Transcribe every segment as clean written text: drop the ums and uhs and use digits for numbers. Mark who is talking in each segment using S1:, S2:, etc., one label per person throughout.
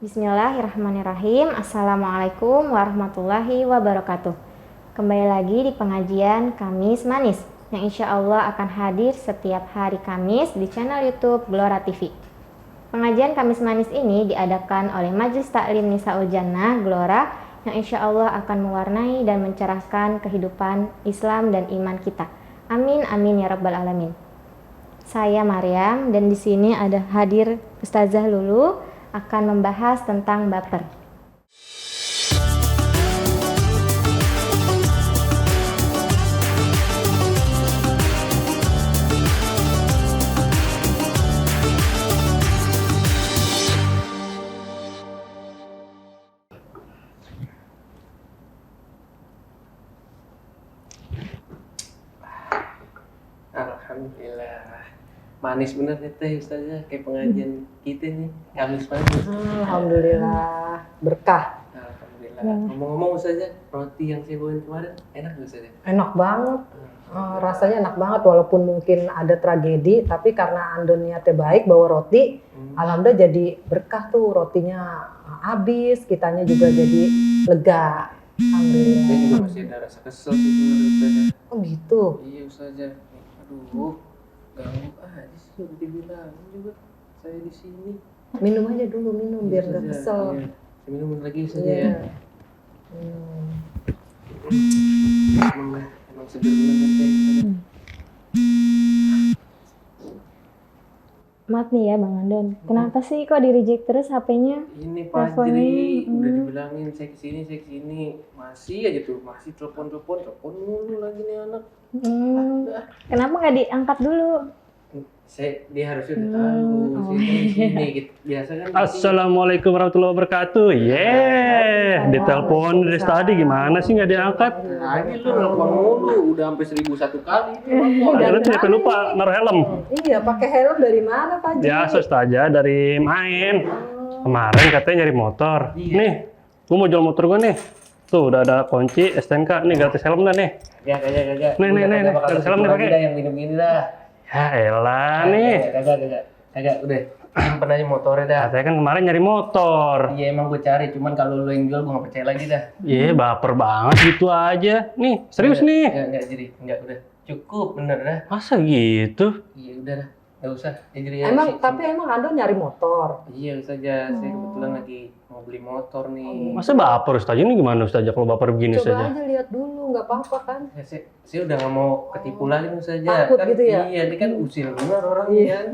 S1: Bismillahirrahmanirrahim. Assalamualaikum warahmatullahi wabarakatuh. Kembali lagi di pengajian Kamis Manis yang insya Allah akan hadir setiap hari Kamis di channel YouTube Glora TV. Pengajian Kamis Manis ini diadakan oleh Majelis Taklim Nisaul Jannah Glora yang insya Allah akan mewarnai dan mencerahkan kehidupan Islam dan iman kita. Amin amin ya rabbal alamin. Saya Maryam dan di sini ada hadir Ustazah Lulu akan membahas tentang baper.
S2: Alhamdulillah. Manis bener nih teh Ustazah, kayak pengajian kita nih, Kamis manis.
S3: Alhamdulillah, berkah.
S2: Alhamdulillah. Ngomong-ngomong Ustazah, roti yang saya bawain kemarin enak nggak Ustazah?
S3: Enak banget. Rasanya enak banget walaupun mungkin ada tragedi, tapi karena Andon niatnya baik bawa roti, alhamdulillah jadi berkah tuh, rotinya habis, kitanya juga jadi lega. Alhamdulillah.
S2: Saya juga masih ada rasa kesel sih sebenarnya Ustazah.
S3: Oh gitu.
S2: Iya Ustazah. Aduh, ganggu aja sih udah dibilangin juga saya di sini.
S3: Minum aja dulu, minum biar nggak kesel.
S2: Iya. Saya minum lagi saja
S3: Iya.
S2: ya. Emang seger banget teh.
S1: Maaf nih ya Bang Andon, kenapa sih kok di reject terus HP-nya?
S2: Ini Fajri, udah dibilangin saya kesini, masih aja tuh, masih telepon mulu lagi nih anak.
S1: Kenapa nggak diangkat dulu?
S2: Dia harusnya udah tahu, saya di sini gitu. Biasa kan.
S4: Assalamualaikum warahmatullahi wabarakatuh. Ditelepon dari tadi gimana sih nggak diangkat?
S2: Lagi lu telepon mulu, udah sampai 1001 kali.
S4: Ada sampai lupa naruh helm.
S3: Iya, pakai helm dari mana Pak Ji?
S4: Biasa aja dari main. Kemarin katanya nyari motor. Nih, gua mau jual motor gua nih. Tuh udah ada kunci STNK nih, gratis helm dah nih.
S2: Kagak.
S4: Nih, gratis helm nih pakai.
S2: Yang minum-gini dah.
S4: Ya elah nih.
S2: Kagak, udah. Pernah aja motornya dah.
S4: Saya kan kemarin nyari motor.
S2: Iya emang gue cari, cuman kalau lu yang jual gue gak percaya lagi dah.
S4: Iya baper banget gitu aja. Nih serius nih.
S2: Enggak udah. Cukup bener dah.
S4: Masa gitu?
S2: Iya udah dah. Gak usah. Ya, jadi
S3: Tapi emang Andon nyari motor?
S2: Iya Ustazah, saya kebetulan lagi mau beli motor nih.
S4: Masa baper Ustazah? Ini gimana Ustazah kalau baper begini
S3: Coba
S4: Ustazah?
S3: aja lihat dulu, nggak apa-apa kan?
S2: Ya, saya udah gak mau ketipu lagi Ustazah.
S3: Takut
S2: kan,
S3: gitu ya?
S2: Iya, dia kan usil bener orangnya kan.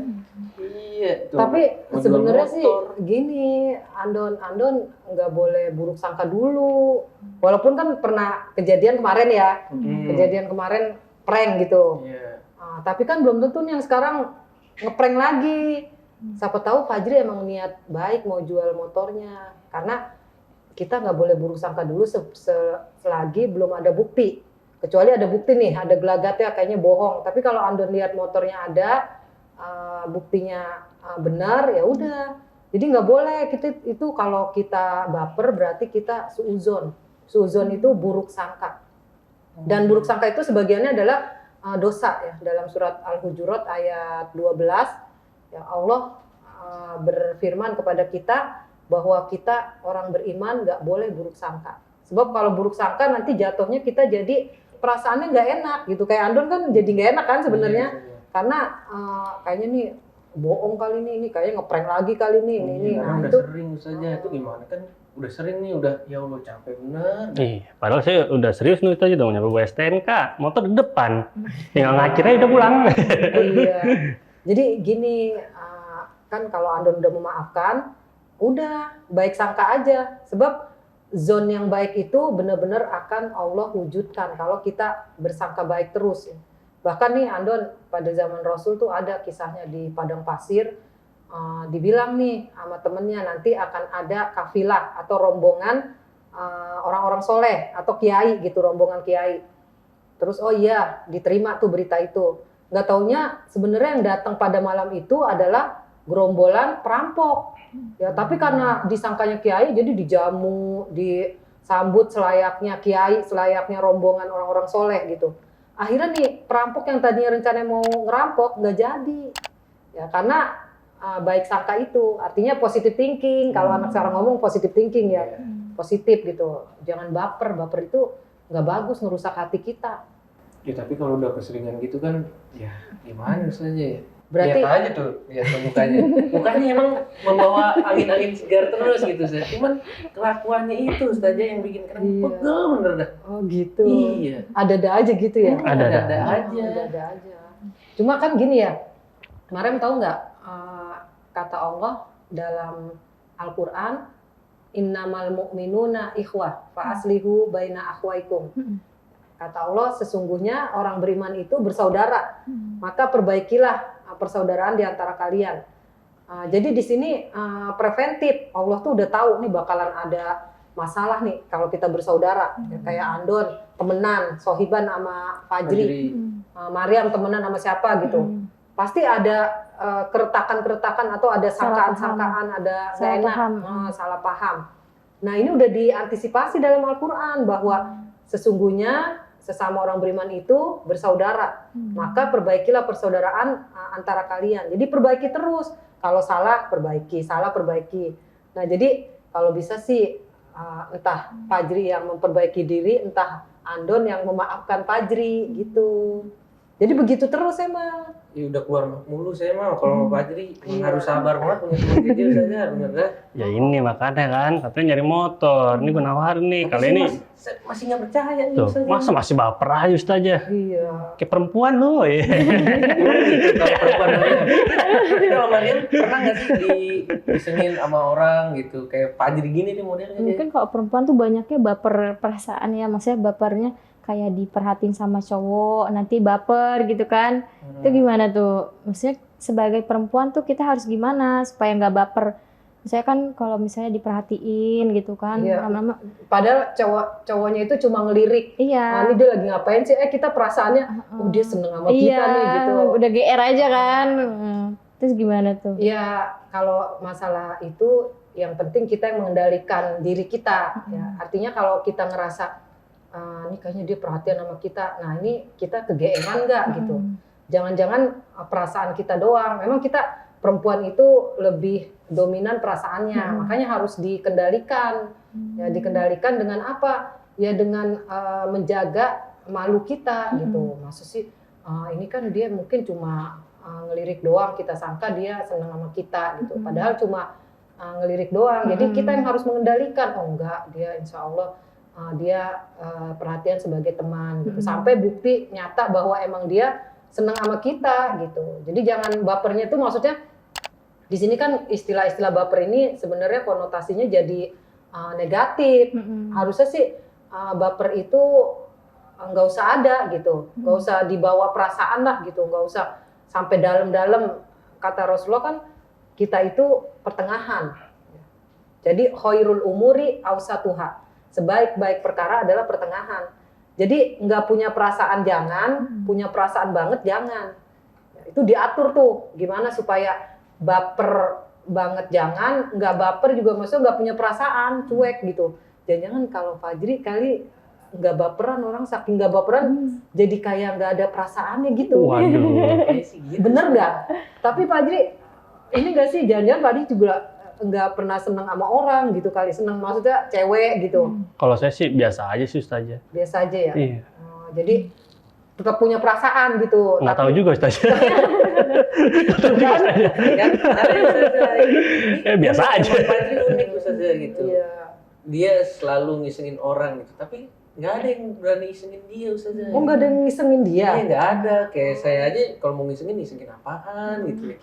S2: Iya. Tuh,
S3: Tapi
S2: mau
S3: sebenarnya
S2: jual
S3: sih
S2: motor.
S3: gini, Andon nggak boleh buruk sangka dulu. Walaupun kan pernah kejadian kemarin ya, kejadian kemarin prank gitu.
S2: Iya.
S3: Tapi kan belum tentu nih yang sekarang ngeprank lagi. Siapa tahu Fajri emang niat baik mau jual motornya. Karena kita nggak boleh buruk sangka dulu selagi belum ada bukti. Kecuali ada bukti nih, ada gelagatnya kayaknya bohong. Tapi kalau Andon lihat motornya ada, buktinya benar, ya udah. Jadi nggak boleh kita itu, kalau kita baper berarti kita suuzon. Suuzon itu buruk sangka. Dan buruk sangka itu sebagiannya adalah dosa ya. Dalam surat Al-Hujurat ayat 12, ya Allah berfirman kepada kita bahwa kita orang beriman nggak boleh buruk sangka. Sebab kalau buruk sangka nanti jatuhnya kita jadi perasaannya nggak enak gitu. Kayak Andon kan jadi nggak enak kan sebenarnya.
S2: Iya.
S3: Karena kayaknya nih bohong kali ini kayaknya ngeprank lagi kali ini.
S2: Karena
S3: Nah
S2: udah
S3: itu
S2: sering Ustazah, itu gimana kan? Udah sering nih, udah ya Allah capek bener.
S4: Iya, padahal saya udah serius nih aja dong nyampe STNK, motor di depan. Tinggal ngacir aja udah pulang.
S3: iya. Jadi gini, kan kalau Andon udah memaafkan, udah baik sangka aja. Sebab zon yang baik itu benar-benar akan Allah wujudkan kalau kita bersangka baik terus. Bahkan nih Andon pada zaman Rasul tuh ada kisahnya di padang pasir. Dibilang nih sama temennya nanti akan ada kafilah atau rombongan orang-orang soleh atau kiai gitu, rombongan kiai. Terus oh iya diterima tuh berita itu. Nggak taunya sebenarnya yang datang pada malam itu adalah gerombolan perampok. Ya tapi karena disangkanya kiai jadi dijamu, disambut selayaknya kiai, selayaknya rombongan orang-orang soleh gitu. Akhirnya nih perampok yang tadinya rencananya mau ngerampok nggak jadi. Ya karena baik sangka itu. Artinya positive thinking. Kalau anak sekarang ngomong positive thinking ya, positif gitu. Jangan baper. Baper itu nggak bagus, ngerusak hati kita.
S2: Ya tapi kalau udah keseringan gitu kan, ya gimana saja ya.
S3: Berarti
S2: Lihat aja tuh, lihat tuh mukanya. Mukanya emang membawa angin-angin segar terus gitu, Ustaz. Cuman kelakuannya itu saja yang bikin keren.
S3: Iya.
S2: Pegel bener dah.
S3: oh gitu.
S2: Iya.
S3: Ada-ada aja gitu ya.
S4: Ada-ada
S2: aja.
S3: Ada-ada aja. Cuma kan gini ya. Kemarin tahu nggak kata Allah dalam Al-Qur'an, innamal mu'minuna ikhwah fa aslihu baina akhwaikum. Kata Allah, sesungguhnya orang beriman itu bersaudara, maka perbaikilah persaudaraan di antara kalian. Jadi di sini preventif, Allah tuh udah tahu nih bakalan ada masalah nih kalau kita bersaudara. Ya, kayak Andon temenan, Sohiban sama Fajri, Mariam temenan sama siapa gitu. Pasti ada keretakan-keretakan atau ada sangkaan-sangkaan, ada nggak enak, salah paham. Nah ini udah diantisipasi dalam Al-Quran bahwa sesungguhnya sesama orang beriman itu bersaudara, maka perbaikilah persaudaraan antara kalian. Jadi perbaiki terus, kalau salah perbaiki, salah perbaiki. Nah jadi kalau bisa sih entah Fajri yang memperbaiki diri, entah Andon yang memaafkan Fajri gitu. Jadi begitu terus emang.
S2: Ya udah keluar mulu saya mah kalau mau Fajri harus sabar banget punya teman kecil saja bener dah.
S4: Ya ini makanya kan, katanya nyari motor. Ini gue nawarin nih, kali ini
S2: masih nggak percaya nih
S4: tuh,
S2: Ustaz.
S4: masa masih baper aja Ustaz aja.
S3: Iya.
S4: Kayak perempuan lo ya.
S2: Gitu, kalau perempuan Mariam. Tapi kalau Mariam pernah nggak sih disengin sama orang gitu kayak Fajri gini nih modelnya?
S1: Mungkin kalau perempuan tuh banyaknya baper perasaan ya, maksudnya bapernya kayak diperhatiin sama cowok, nanti baper gitu kan. Itu gimana tuh? Maksudnya sebagai perempuan tuh kita harus gimana supaya nggak baper? Misalnya kan kalau misalnya diperhatiin gitu kan,
S3: Iya.
S1: lama-lama.
S3: Padahal cowoknya itu cuma ngelirik. Nah,
S1: Iya.
S3: ini dia lagi ngapain sih? Kita perasaannya, oh dia seneng sama kita
S1: Iya,
S3: nih gitu.
S1: udah GR aja kan. Terus gimana tuh?
S3: Ya kalau masalah itu yang penting kita yang mengendalikan diri kita. Ya. Artinya kalau kita ngerasa ini kayaknya dia perhatian sama kita, nah ini kita kegeeran nggak gitu. Jangan-jangan perasaan kita doang. Memang kita perempuan itu lebih dominan perasaannya, makanya harus dikendalikan. Ya dikendalikan dengan apa? Ya dengan menjaga malu kita gitu. Maksud sih ini kan dia mungkin cuma ngelirik doang, kita sangka dia senang sama kita gitu. Padahal cuma ngelirik doang. Jadi kita yang harus mengendalikan. Oh enggak, dia insya Allah dia perhatian sebagai teman gitu. Sampai bukti nyata bahwa emang dia senang sama kita gitu. Jadi jangan bapernya tuh maksudnya di sini kan istilah-istilah baper ini sebenarnya konotasinya jadi negatif. Harusnya sih baper itu nggak usah ada gitu, nggak usah dibawa perasaan lah gitu, nggak usah sampai dalam-dalam. Kata Rasulullah kan kita itu pertengahan. Jadi khairul umuri awsatuha. Sebaik-baik perkara adalah pertengahan. Jadi nggak punya perasaan jangan, punya perasaan banget jangan. Itu diatur tuh, gimana supaya baper banget jangan, nggak baper juga maksudnya nggak punya perasaan, cuek gitu. Jangan-jangan kalau Fajri kali nggak baperan, orang saking nggak baperan jadi kayak nggak ada perasaannya gitu.
S4: Waduh.
S3: Bener nggak? Tapi Fajri ini nggak sih, jangan-jangan Fajri juga nggak pernah seneng sama orang gitu kali, seneng maksudnya cewek gitu.
S4: Kalau saya sih biasa aja sih Ustaz aja.
S3: Biasa aja ya.
S4: Iya.
S3: Jadi tetap punya perasaan gitu.
S4: Nggak tahu juga Ustaz. Nggak tahu juga Ustaz.
S2: Kan ada yang
S4: Biasa aja.
S2: Fajri unik Ustaz gitu.
S3: Iya.
S2: Dia selalu ngisengin orang gitu, tapi nggak ada yang berani ngisengin dia Ustaz.
S3: Oh nggak ada yang ngisengin dia?
S2: Iya nggak ada. Kayak saya aja kalau mau ngisengin apaan gitu ya.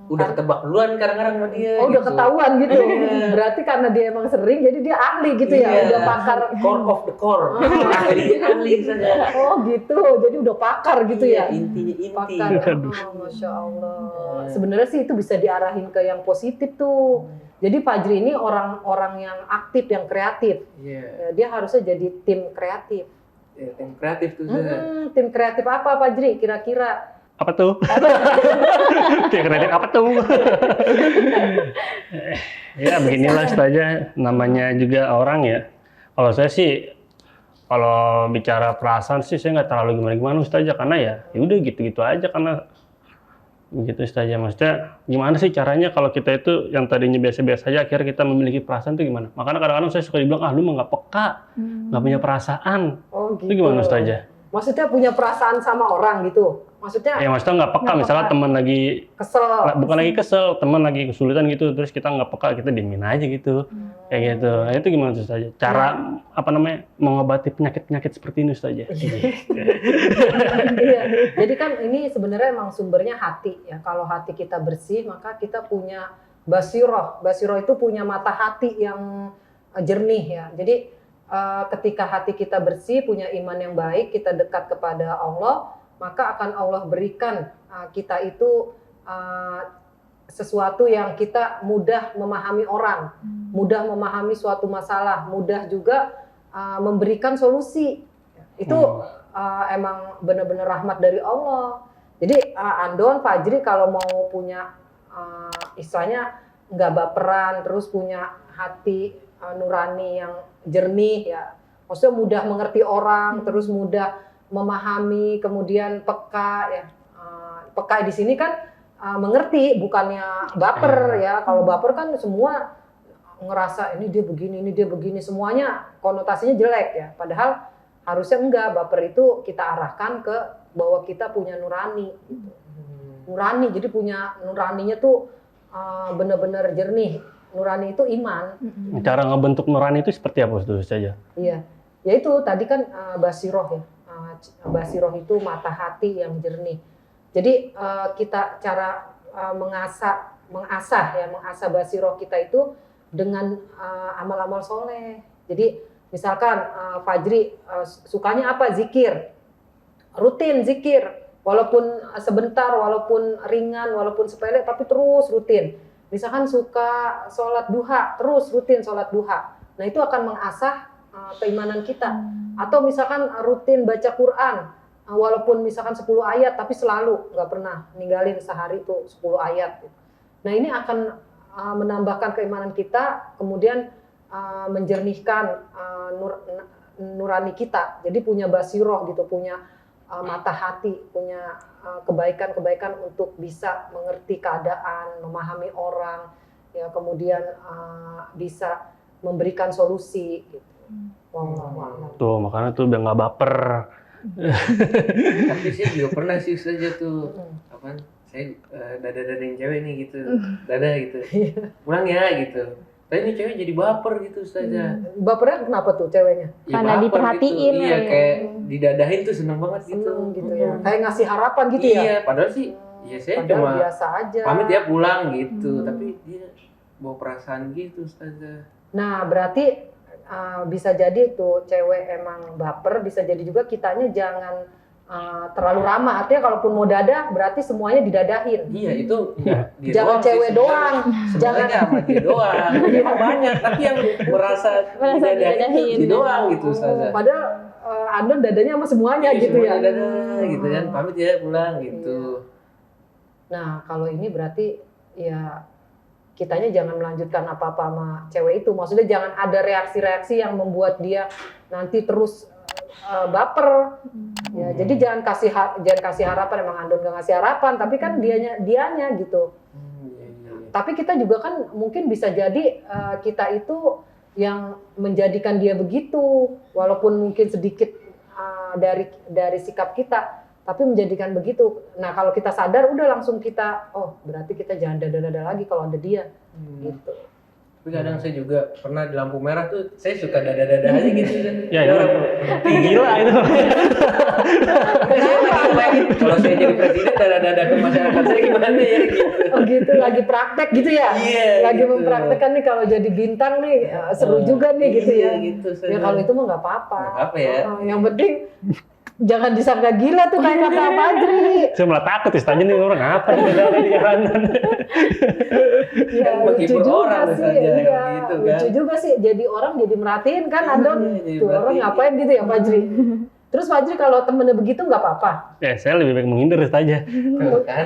S2: Udah ketebak duluan kadang-kadang sama dia.
S3: Oh udah
S2: gitu.
S3: ketahuan gitu.
S2: Iya.
S3: Berarti karena dia emang sering, jadi dia ahli gitu ya,
S2: Iya.
S3: udah pakar.
S2: Core of the core. ahli saja.
S3: Oh gitu, jadi udah pakar gitu ya.
S2: Intinya inti.
S3: Pakar. Oh, Masya Allah. Sebenarnya sih itu bisa diarahin ke yang positif tuh. Jadi Fajri ini orang-orang yang aktif, yang kreatif.
S2: Iya.
S3: Ya, dia harusnya jadi tim kreatif.
S2: Ya, tim kreatif tuh.
S3: Tim kreatif apa Fajri kira-kira?
S4: Apa tuh? Kayak kreatif apa tuh? Ya beginilah saja, namanya juga orang ya. Kalau saya sih, kalau bicara perasaan sih saya nggak terlalu gimana-gimana Ustaz aja, karena ya udah gitu-gitu aja, karena Begitu Ustazah. Maksudnya gimana sih caranya kalau kita itu yang tadinya biasa-biasa aja akhirnya kita memiliki perasaan itu gimana? Makanya kadang-kadang saya suka dibilang, lu mah nggak peka, nggak punya perasaan.
S3: Oh
S4: Itu
S3: gitu.
S4: gimana Ustazah?
S3: Maksudnya punya perasaan sama orang gitu? Maksudnya
S4: Ya maksudnya nggak peka,
S1: Nggak
S4: misalnya
S1: peka.
S4: teman lagi,
S3: kesel?
S4: bukan lagi kesel, teman lagi kesulitan gitu, terus kita nggak peka, kita diemin aja gitu. Kayak gitu. Nah, itu gimana Ustazah? Cara, mengobati penyakit-penyakit seperti ini Ustazah?
S3: Iya, jadi kan ini sebenarnya emang sumbernya hati ya. Kalau hati kita bersih, maka kita punya basiroh. Basiroh itu punya mata hati yang jernih ya. Jadi ketika hati kita bersih, punya iman yang baik, kita dekat kepada Allah, maka akan Allah berikan kita itu sesuatu yang kita mudah memahami orang, mudah memahami suatu masalah, mudah juga memberikan solusi. Itu emang benar-benar rahmat dari Allah. Jadi Andon, Fajri kalau mau punya istilahnya nggak baperan, terus punya hati nurani yang jernih ya, maksudnya mudah mengerti orang, terus mudah memahami, kemudian peka ya. Peka di sini kan mengerti, bukannya baper ya. Kalau baper kan semua ngerasa ini dia begini, semuanya konotasinya jelek ya. Padahal harusnya enggak, baper itu kita arahkan ke bahwa kita punya nurani gitu. Nurani, jadi punya nuraninya tuh benar-benar jernih. Nurani itu iman.
S4: Cara ngebentuk nurani itu seperti apa Ustazah?
S3: Iya, ya itu tadi kan basiroh ya. Basiroh itu mata hati yang jernih. Jadi kita cara mengasah basiroh kita itu dengan amal-amal soleh. Jadi misalkan Fajri sukanya apa? Zikir, rutin zikir, walaupun sebentar, walaupun ringan, walaupun sepele, tapi terus rutin. Misalkan suka sholat duha, terus rutin sholat duha. Nah itu akan mengasah keimanan kita. Atau misalkan rutin baca Quran, walaupun misalkan 10 ayat, tapi selalu nggak pernah ninggalin sehari itu 10 ayat. Nah ini akan menambahkan keimanan kita, kemudian menjernihkan nurani kita. Jadi punya basiroh gitu, punya mata hati, punya kebaikan-kebaikan untuk bisa mengerti keadaan, memahami orang, ya kemudian bisa memberikan solusi gitu.
S4: Tuh makanya tuh biar nggak baper.
S2: Tapi saya juga pernah sih saja tuh, apaan? Saya dada-dadain cewek nih gitu, dada gitu, pulang ya gitu. Tapi ini cewek jadi baper gitu saja.
S3: Bapernya kenapa tuh ceweknya?
S2: Ya,
S1: Karena
S2: baper
S1: diperhatiin
S2: gitu. Iya,
S1: ya.
S2: kayak didadahin tuh seneng banget gitu.
S3: Seneng gitu ya. Kayak ngasih harapan gitu ya.
S2: Iya, padahal sih, ya saya
S3: Padahal
S2: cuma
S3: biasa aja.
S2: pamit ya pulang gitu. Tapi dia bawa perasaan gitu, Ustazah.
S3: Nah, berarti bisa jadi tuh cewek emang baper, bisa jadi juga kitanya jangan terlalu ramah. Artinya kalaupun mau dadah, berarti semuanya didadahin.
S2: Iya, itu enggak dia
S3: Jangan
S2: doang sih
S3: cewek
S2: sebenarnya.
S3: doang.
S2: Sebenarnya sama dia doang. Emang banyak, tapi yang merasa didadahin itu dia doang gitu, Ustazah.
S3: Padahal Andon dadanya sama semuanya
S2: Iya,
S3: gitu ya.
S2: semuanya dadah gitu kan, pamit ya pulang gitu.
S3: Nah, kalau ini berarti ya kitanya jangan melanjutkan apa-apa sama cewek itu. Maksudnya jangan ada reaksi-reaksi yang membuat dia nanti terus baper. Ya, jadi jangan kasih harapan. Emang Andon gak ngasih harapan, tapi kan dianya gitu.
S2: Iya.
S3: Tapi kita juga kan mungkin bisa jadi kita itu yang menjadikan dia begitu, walaupun mungkin sedikit dari sikap kita, tapi menjadikan begitu. Nah kalau kita sadar, udah langsung kita, oh berarti kita jangan dada-dada lagi kalau ada dia, gitu.
S2: Tapi kadang saya juga pernah di lampu merah tuh, saya suka dada-dada aja gitu.
S4: Ya itu gila itu.
S2: Kalau saya jadi presiden, dada-dada ke masyarakat saya gimana ya gitu.
S3: Oh gitu, lagi praktek gitu ya?
S2: Iya,
S3: lagi
S2: gitu.
S3: mempraktekkan nih kalau jadi bintang nih, seru juga nih gitu ya.
S2: Iya, gitu,
S3: Ya kalau itu mah nggak apa-apa.
S2: Nggak apa ya.
S3: Yang penting jangan disangka gila tuh kayak kata Fajri.
S4: Saya malah takut Ustazah nih orang apa nih di jalanan.
S3: Ya,
S2: Kan menghibur orang saja,
S3: iya.
S2: gitu kan.
S3: Lucu juga sih, jadi orang jadi merhatiin kan,
S2: Iya,
S3: Andon.
S2: jadi
S3: Tuh orang
S2: merhatiin.
S3: ngapain gitu ya Fajri. Terus Fajri kalau temennya begitu nggak apa-apa.
S4: Ya saya lebih baik menghindar Ustazah.
S2: Tuh kan.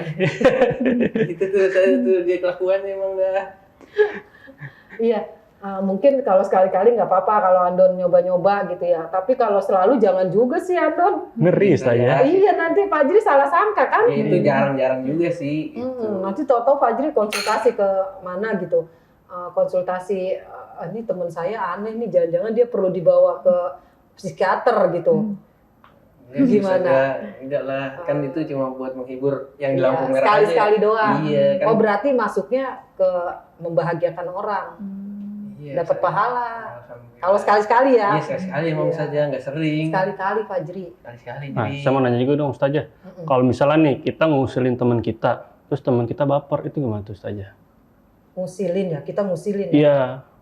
S2: Itu tuh saya tuh dia kelakuan emang dah.
S3: Iya. Mungkin kalau sekali-kali nggak apa-apa kalau Andon nyoba-nyoba gitu ya. Tapi kalau selalu jangan juga sih Andon.
S4: Ngeri saya.
S3: Iya nanti Fajri salah sangka kan.
S2: Ya itu jarang-jarang juga sih. Gitu.
S3: Nanti tahu-tahu Fajri konsultasi ke mana gitu. Konsultasi, ini teman saya aneh nih, jangan-jangan dia perlu dibawa ke psikiater gitu.
S2: Ya,
S3: Gimana?
S2: Enggak lah, kan itu cuma buat menghibur yang di
S3: Iya,
S2: lampu merah
S3: sekali-sekali
S2: aja.
S3: doang.
S2: Iya, kan.
S3: Oh berarti masuknya ke membahagiakan orang,
S2: Iya,
S3: dapat pahala.
S2: Alhamdulillah.
S3: Kalau sekali-sekali ya.
S2: Iya, sekali-sekali emang
S3: Iya.
S2: saja, nggak sering.
S3: Sekali-kali Fajri.
S2: Sekali-sekali.
S4: Nah,
S2: Jadi
S4: saya mau nanya juga dong Ustazah. Kalau misalnya nih kita ngusilin teman kita, terus teman kita baper, itu gimana tuh Ustazah?
S3: Ngusilin ya, kita ngusilin ya.
S4: Iya,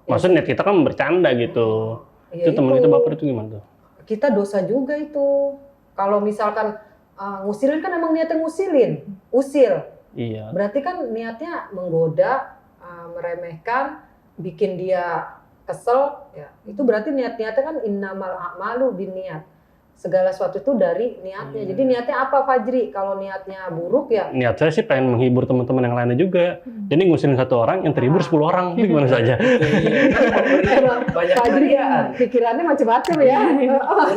S4: maksudnya kita kan bercanda gitu.
S3: Iya,
S4: Itu teman kita baper itu gimana tuh?
S3: Kita dosa juga itu. Kalau misalkan ngusilin kan emang niatnya ngusilin, usil.
S4: Iya.
S3: Berarti kan niatnya menggoda, meremehkan, bikin dia kesel. Ya. Itu berarti niat-niatnya kan innamal a'malu binniat. Segala sesuatu itu dari niatnya. Jadi niatnya apa Fajri? Kalau niatnya buruk ya
S4: Niat saya sih pengen menghibur teman-teman yang lainnya juga. Jadi ngusilin satu orang, yang terhibur 10 orang, itu gimana saja?
S3: emang
S2: banyak
S3: Fajri
S2: varian.
S3: pikirannya macam-macam ya.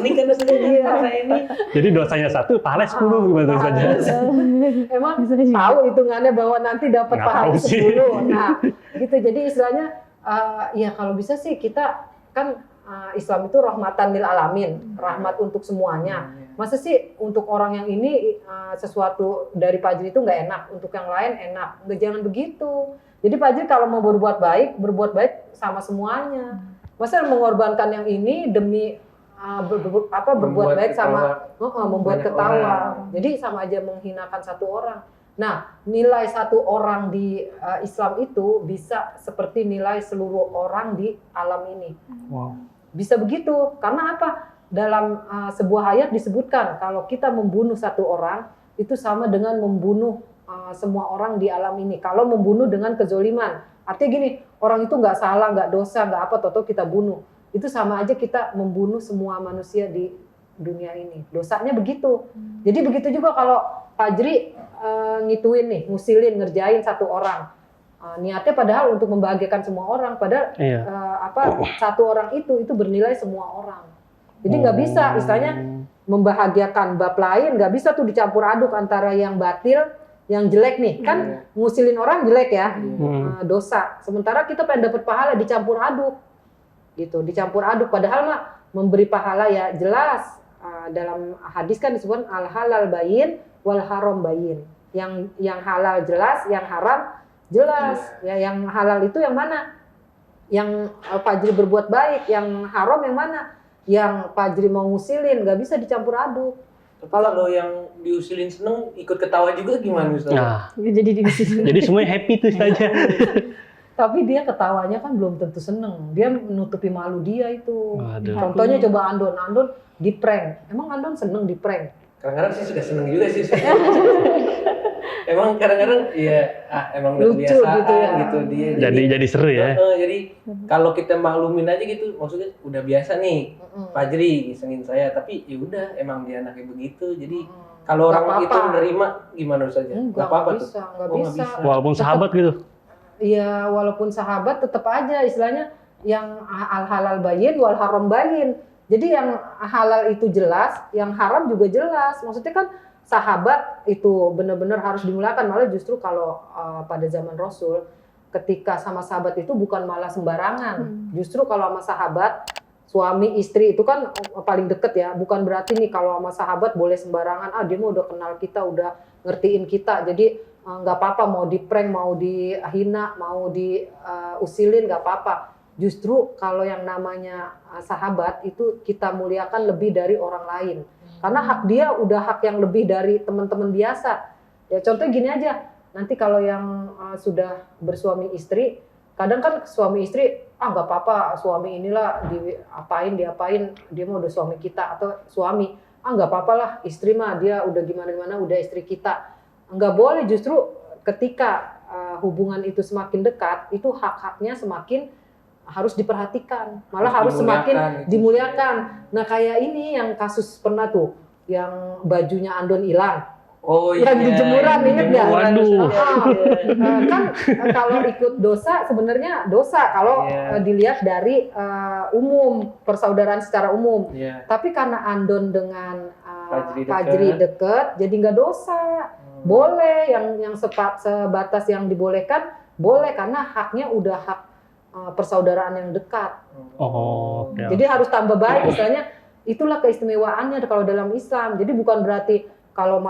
S2: Ini kan sebenarnya saya ini.
S4: Jadi dosanya 1, pahala 10, gimana tuh saja?
S3: Emang tahu hitungannya bahwa nanti dapat
S4: Nggak
S3: pahala
S4: tahu sih.
S3: 10. Nah, gitu. Jadi istilahnya ya kalau bisa sih kita kan Islam itu rahmatan lil alamin, rahmat untuk semuanya. Masa sih untuk orang yang ini sesuatu dari Fajri itu nggak enak, untuk yang lain enak? Nggak, jangan begitu. Jadi Fajri kalau mau berbuat baik sama semuanya. Masa mengorbankan yang ini demi berbuat baik sama membuat
S2: banyak
S3: ketawa.
S2: orang.
S3: Jadi sama aja menghinakan satu orang. Nah, nilai satu orang di Islam itu bisa seperti nilai seluruh orang di alam ini.
S4: Wow.
S3: Bisa begitu, karena apa? Dalam sebuah ayat disebutkan kalau kita membunuh satu orang itu sama dengan membunuh semua orang di alam ini. Kalau membunuh dengan kezoliman, artinya gini, orang itu nggak salah, nggak dosa, nggak apa, toto kita bunuh. Itu sama aja kita membunuh semua manusia di dunia ini. Dosanya begitu. Jadi begitu juga kalau Fajri ngituin nih, ngusilin, ngerjain satu orang. Niatnya padahal untuk membahagiakan semua orang, padahal
S4: Iya.
S3: satu orang itu bernilai semua orang. Jadi nggak bisa, istilahnya membahagiakan bab lain, nggak bisa tuh dicampur aduk antara yang batil, yang jelek nih. Kan ngusilin orang jelek ya, dosa. Sementara kita pengen dapat pahala, dicampur aduk. Gitu, dicampur aduk. Padahal mah memberi pahala ya jelas. Dalam hadis kan disebut al halal bayin wal haram bayin. Yang halal jelas, yang haram jelas. Ya, yang halal itu yang mana? Yang Fajri berbuat baik, yang haram yang mana? Yang Fajri mau ngusilin, nggak bisa dicampur aduk.
S2: Kalau yang diusilin seneng, ikut ketawa juga gimana Ustaz?
S4: Nah,
S1: Jadi
S4: jadi semuanya happy tuh saja.
S3: Tapi dia ketawanya kan belum tentu seneng. Dia menutupi malu dia itu.
S4: Waduh.
S3: Contohnya coba Andon di prank. Emang Andon seneng di prank?
S2: Kadang-kadang sih sudah seneng juga sih. Emang kadang-kadang ya emang udah
S3: Lucu
S2: kebiasaan
S3: gitu ya.
S2: gitu dia.
S4: Jadi seru ya.
S2: Jadi kalau kita maklumin aja gitu, maksudnya udah biasa nih Fajri isengin saya, tapi ya udah emang dia anaknya begitu. Jadi kalau
S3: Nggak
S2: orang itu
S3: apa-apa.
S2: menerima gimana saja?
S3: Enggak,
S2: apa-apa
S3: nggak
S2: tuh.
S3: bisa, nggak
S2: Oh, nggak
S3: bisa.
S2: bisa.
S4: Walaupun sahabat gitu.
S3: Iya, walaupun sahabat tetap aja istilahnya yang al halal bayin wal haram bayin. Jadi yang halal itu jelas, yang haram juga jelas. Maksudnya kan sahabat itu benar-benar harus dimuliakan. Malah justru kalau pada zaman Rasul, ketika sama sahabat itu bukan malah sembarangan. Justru kalau sama sahabat, suami istri itu kan paling deket ya. Bukan berarti nih kalau sama sahabat boleh sembarangan. Dia mau udah kenal kita, udah ngertiin kita. Jadi nggak apa-apa mau di prank, mau dihina, mau diusilin nggak apa-apa. Justru kalau yang namanya sahabat itu kita muliakan lebih dari orang lain. Karena hak dia udah hak yang lebih dari teman-teman biasa. Ya contohnya gini aja, nanti kalau yang sudah bersuami istri, kadang kan suami istri, nggak apa-apa suami inilah diapain, dia mau udah suami kita, atau suami, nggak apa-apa lah istri mah dia udah gimana-gimana, udah istri kita. Nggak boleh, justru ketika hubungan itu semakin dekat, itu hak-haknya semakin harus diperhatikan, malah harus semakin dimuliakan. Nah kayak ini yang kasus pernah tuh, yang bajunya Andon hilang,
S2: Oh
S3: yang di jemuran, inget nggak?
S4: Waduh.
S3: Kan kalau ikut dosa sebenarnya dosa kalau
S2: Iya.
S3: dilihat dari umum, persaudaraan secara umum.
S2: Iya.
S3: Tapi karena Andon dengan
S2: Fajri
S3: Fajri deket, jadi nggak dosa. Boleh yang sebatas yang dibolehkan, boleh karena haknya udah hak persaudaraan yang dekat.
S4: Oh, oke.
S3: Jadi harus tambah baik, misalnya itulah keistimewaannya kalau dalam Islam. Jadi bukan berarti kalau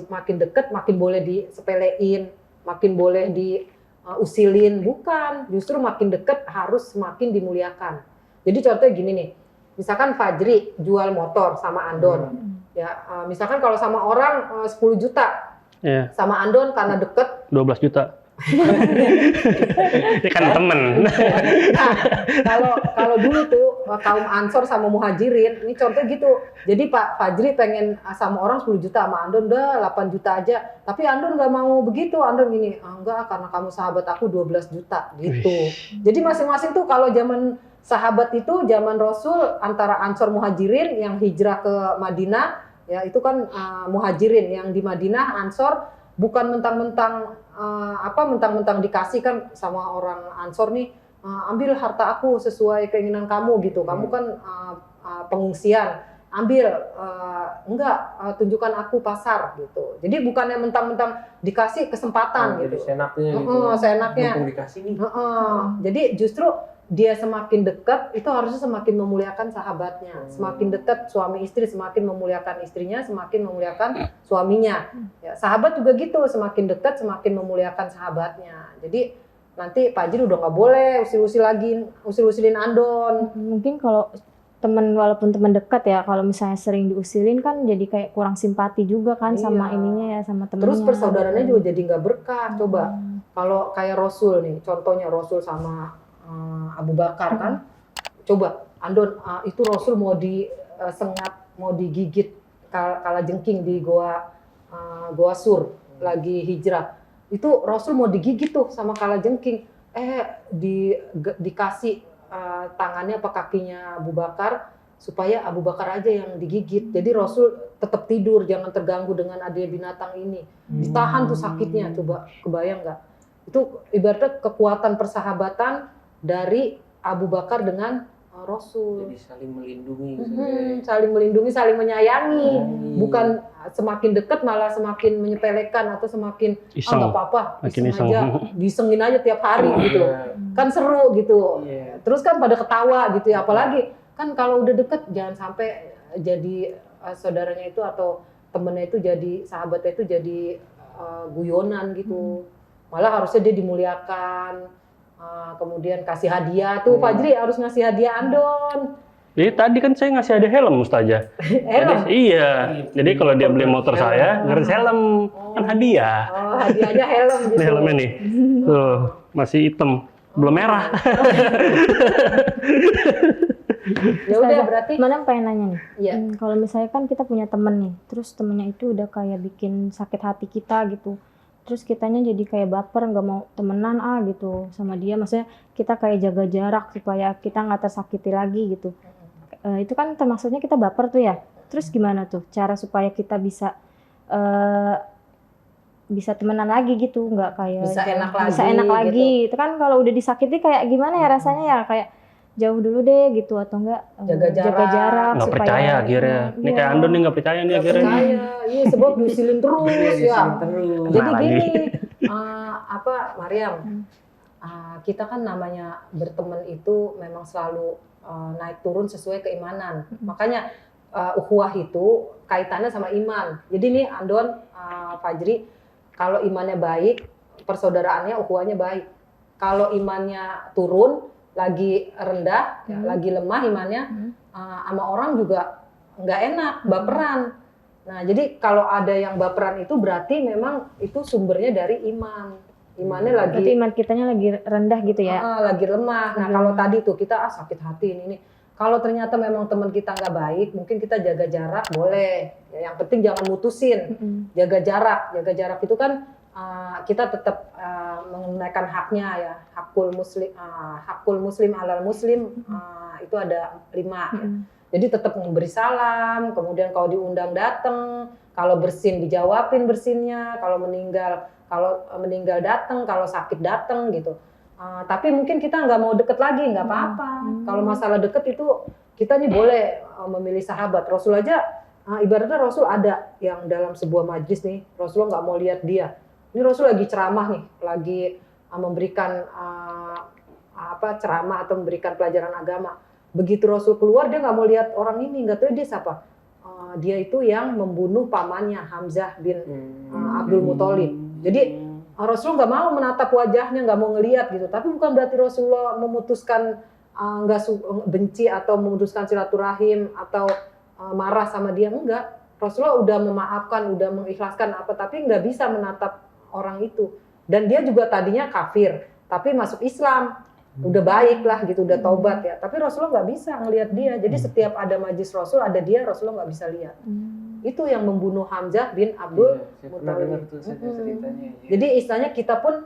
S3: makin dekat makin boleh disepelein, makin boleh diusilin, bukan. Justru makin dekat harus semakin dimuliakan. Jadi contohnya gini nih, misalkan Fajri jual motor sama Andon, ya misalkan kalau sama orang 10 juta,
S4: Iya,
S3: sama Andon karena deket
S4: 12 juta. Ini kan temen.
S3: Nah, kalau dulu tuh kaum Ansor sama Muhajirin, ini contoh gitu. Jadi Pak Fajri pengen sama orang 10 juta, sama Andon udah 8 juta aja. Tapi Andon nggak mau begitu. Andon gini, enggak karena kamu sahabat aku 12 juta gitu. Jadi masing-masing tuh kalau zaman sahabat itu zaman Rasul antara Ansor Muhajirin yang hijrah ke Madinah, ya itu kan Muhajirin yang di Madinah, Ansor bukan mentang-mentang mentang-mentang dikasih kan sama orang Ansor nih, ambil harta aku sesuai keinginan kamu gitu. Kamu kan pengungsian, ambil tunjukkan aku pasar gitu. Jadi bukannya mentang-mentang dikasih kesempatan
S2: Jadi
S3: gitu.
S2: seenaknya gitu.
S3: Seenaknya.
S2: Mumpung dikasih nih.
S3: Jadi justru dia semakin dekat itu harusnya semakin memuliakan sahabatnya. Semakin dekat suami istri semakin memuliakan istrinya, semakin memuliakan suaminya. Ya, sahabat juga gitu, semakin dekat semakin memuliakan sahabatnya. Jadi nanti Pak Fajri udah nggak boleh usil-usilin Andon.
S1: Mungkin kalau teman walaupun teman dekat ya, kalau misalnya sering diusilin kan jadi kayak kurang simpati juga kan sama
S3: Iya.
S1: ininya ya, sama temennya.
S3: Terus persaudaraannya juga jadi nggak berkah. Coba kalau kayak Rasul nih, contohnya Rasul sama Abu Bakar kan, coba Andon itu Rasul mau disengat, mau digigit kala jengking di Goa Sur lagi hijrah. Itu Rasul mau digigit tuh sama kala jengking, dikasih tangannya apa kakinya Abu Bakar supaya Abu Bakar aja yang digigit. Jadi Rasul tetap tidur, jangan terganggu dengan adanya binatang ini. Ditahan tuh sakitnya, coba kebayang nggak? Itu ibaratnya kekuatan persahabatan dari Abu Bakar dengan Rasul.
S2: Jadi saling melindungi.
S3: Saling melindungi, saling menyayangi. Bukan semakin dekat malah semakin menyepelekan atau semakin
S4: Iseng.
S3: nggak apa-apa,
S4: Makin
S3: iseng
S4: iseng.
S3: aja, disengin aja tiap hari gitu. Kan seru gitu.
S2: Iya.
S3: Terus kan pada ketawa gitu ya. Apalagi kan kalau udah deket jangan sampai jadi saudaranya itu atau temennya itu jadi sahabatnya itu jadi guyonan gitu. Malah harusnya dia dimuliakan. Kemudian kasih hadiah tuh Fajri harus ngasih hadiah Andon.
S4: Jadi tadi kan saya ngasih ada helm Ustazah.
S3: Helm.
S4: Iya. Jadi kalau dia beli motor saya, gratis helm. Kan hadiah.
S3: Oh, hadiahnya helm gitu.
S4: Ini helmnya nih. Tuh, masih hitam. Belum merah.
S3: Ya udah berarti
S1: Mana pengen nanya nih.
S3: Iya.
S1: Kalau misalnya kan kita punya temen nih, terus temennya itu udah kayak bikin sakit hati kita gitu. Terus kitanya jadi kayak baper, nggak mau temenan gitu sama dia. Maksudnya kita kayak jaga jarak supaya kita nggak tersakiti lagi gitu. Itu kan termasuknya kita baper tuh ya. Terus gimana tuh cara supaya kita bisa temenan lagi gitu, nggak kayak
S3: Bisa enak lagi
S1: bisa enak lagi.
S3: gitu.
S1: Itu kan kalau udah disakiti kayak gimana ya rasanya ya, kayak jauh dulu deh gitu atau enggak
S3: Jaga jarak.
S4: Nggak percaya akhirnya. Ini kayak Andon nih nggak percaya nih
S3: Nggak
S4: akhirnya.
S3: percaya. Iya sebab diusilin terus ya.
S2: Terus.
S3: Jadi
S4: Nah,
S3: gini, Mariam, kita kan namanya berteman itu memang selalu naik turun sesuai keimanan. Makanya ukhuwah itu kaitannya sama iman. Jadi nih Andon, Fajri, kalau imannya baik, persaudaraannya ukhuwahnya baik. Kalau imannya turun, lagi rendah, lagi lemah imannya, sama orang juga nggak enak, baperan. Nah, jadi kalau ada yang baperan itu berarti memang itu sumbernya dari iman. Imannya lagi
S1: berarti iman kitanya lagi rendah gitu ya.
S3: lagi lemah. Nah, kalau tadi tuh kita sakit hati ini. Kalau ternyata memang teman kita nggak baik, mungkin kita jaga jarak boleh. Ya, yang penting jangan mutusin. Jaga jarak. Jaga jarak itu kan kita tetap menunaikan haknya ya. Hakul muslim alal muslim itu ada 5 ya. Jadi tetap memberi salam, kemudian kalau diundang datang, kalau bersin dijawabin bersinnya, kalau meninggal datang, kalau sakit datang gitu. Tapi mungkin kita nggak mau deket lagi, nggak apa-apa. Kalau masalah deket itu kita nih boleh memilih sahabat. Rasul aja ibaratnya Rasul ada yang dalam sebuah majlis nih, Rasulullah nggak mau lihat dia. Ini Rasul lagi ceramah nih, lagi memberikan ceramah atau memberikan pelajaran agama. Begitu Rasul keluar dia nggak mau lihat orang ini, nggak tahu dia siapa. Dia itu yang membunuh pamannya Hamzah bin Abdul Muthalib. Jadi Rasul nggak mau menatap wajahnya, nggak mau ngelihat gitu. Tapi bukan berarti Rasulullah memutuskan benci atau memutuskan silaturahim atau marah sama dia, enggak. Rasulullah udah memaafkan, udah mengikhlaskan tapi nggak bisa menatap orang itu. Dan dia juga tadinya kafir, tapi masuk Islam. Udah baik lah gitu, udah taubat ya. Tapi Rasulullah nggak bisa ngelihat dia. Jadi setiap ada majlis Rasul, ada dia, Rasulullah nggak bisa lihat. Itu yang membunuh Hamzah bin Abdul Muthalib. Jadi istilahnya kita pun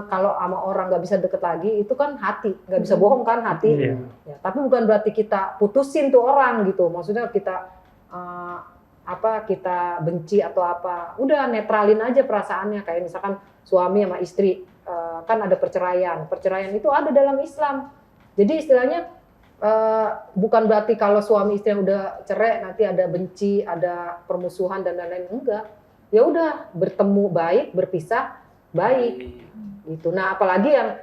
S3: kalau sama orang nggak bisa deket lagi, itu kan hati, nggak bisa bohong kan hati. Ya, tapi bukan berarti kita putusin tuh orang gitu. Maksudnya kita kita benci atau apa. Udah netralin aja perasaannya. Kayak misalkan suami sama istri. Kan ada perceraian itu ada dalam Islam. Jadi istilahnya bukan berarti kalau suami istri yang udah cerai nanti ada benci, ada permusuhan dan lain-lain, enggak. Ya udah bertemu baik, berpisah baik. Gitu. Nah, apalagi yang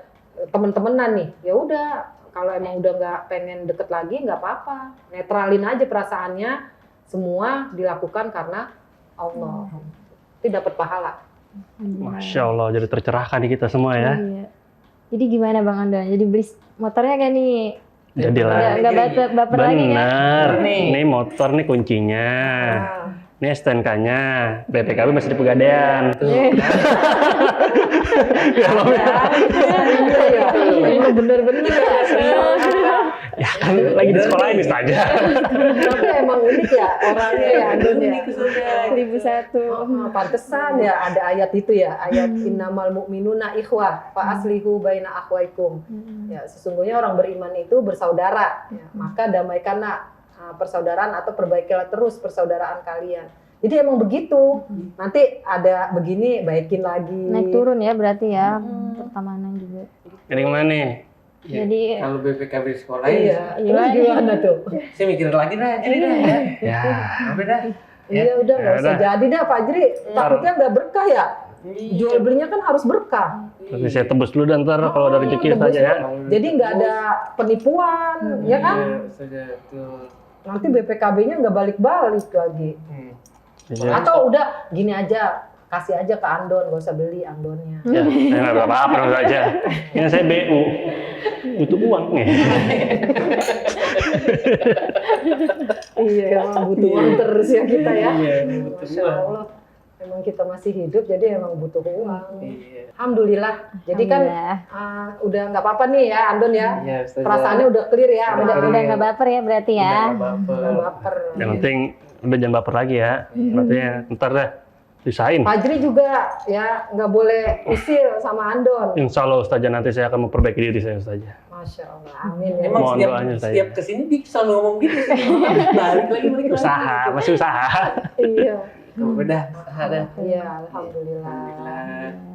S3: teman-temanan nih, ya udah kalau emang udah nggak pengen deket lagi nggak apa-apa, netralin aja perasaannya, semua dilakukan karena Allah. Itu dapat pahala.
S4: Masya Allah, jadi tercerahkan di kita semua ya.
S1: Iya. Jadi gimana Bang Andon? Jadi beli motornya gak nih?
S4: Jadilah.
S1: Nggak baper lagi kan?
S4: Benar. Ini motor nih kuncinya. Ini STNK-nya. BPKB masih di Pegadaian.
S3: Emang bener-bener
S4: Ya kan lagi di sekolah ini saja.
S3: Tapi emang unik ya orangnya ya Andon ya.
S1: 1001.
S3: Pantesan ya ada ayat itu ya, ayat innamal mu'minuna ikhwah fa aslihu baina akhwaikum. Ya, sesungguhnya orang beriman itu bersaudara, ya, maka damaikanlah persaudaraan atau perbaikilah terus persaudaraan kalian. Jadi emang begitu. Nanti ada begini baikin lagi.
S1: Naik turun ya berarti ya, pertemanan juga.
S4: Ini kemana nih?
S2: Ya,
S1: Jadi
S2: kalau BPKB sekolah
S3: Iya, terus gimana tuh?
S2: saya mikir lagi dah, jadi dah.
S4: Ya.
S2: Apa dah?
S3: Iya udah nggak usah jadi dah Fajri. Takutnya nggak berkah ya. Jual belinya kan harus berkah.
S4: Nanti saya tebus dulu dan ntar kalau ada rezeki
S3: tebus
S4: saja ya.
S3: Jadi nggak ada penipuan, ya kan?
S2: Saja tuh.
S3: Nanti BPKB-nya nggak balik-balik lagi.
S4: Iya.
S3: Atau udah gini aja, kasih aja ke Andon, gak usah beli Andonnya.
S4: Ya, saya nggak berapa-apa dong aja. Ini saya BU, butuh uang nih.
S3: Iya, emang butuh uang terus ya kita ya.
S2: Iya, butuh
S3: Masya
S2: uang.
S3: Allah. Emang kita masih hidup, jadi emang butuh uang.
S2: Iya.
S3: Alhamdulillah. Jadi kan udah nggak apa-apa nih ya Andon ya.
S2: Iya, Ustazah.
S3: Perasaannya udah clear ya.
S2: Udah
S1: udah nggak baper ya berarti ya.
S2: Udah nggak baper.
S3: Nggak baper.
S4: Yang penting udah jangan baper lagi ya. Berarti ya, ntar dah pisahin.
S3: Fajri juga ya nggak boleh usil sama Andon.
S4: Insya Allah Ustazah nanti saya akan memperbaiki diri saya Ustazah.
S3: Masya Allah, amin ya.
S2: Emang
S4: Mohon doanya,
S2: setiap
S4: saya.
S2: kesini dia selalu ngomong gitu sih. Balik lagi.
S4: Usaha, masih usaha.
S3: Iya.
S2: Udah, usaha dah.
S3: Iya, alhamdulillah.
S2: Alhamdulillah.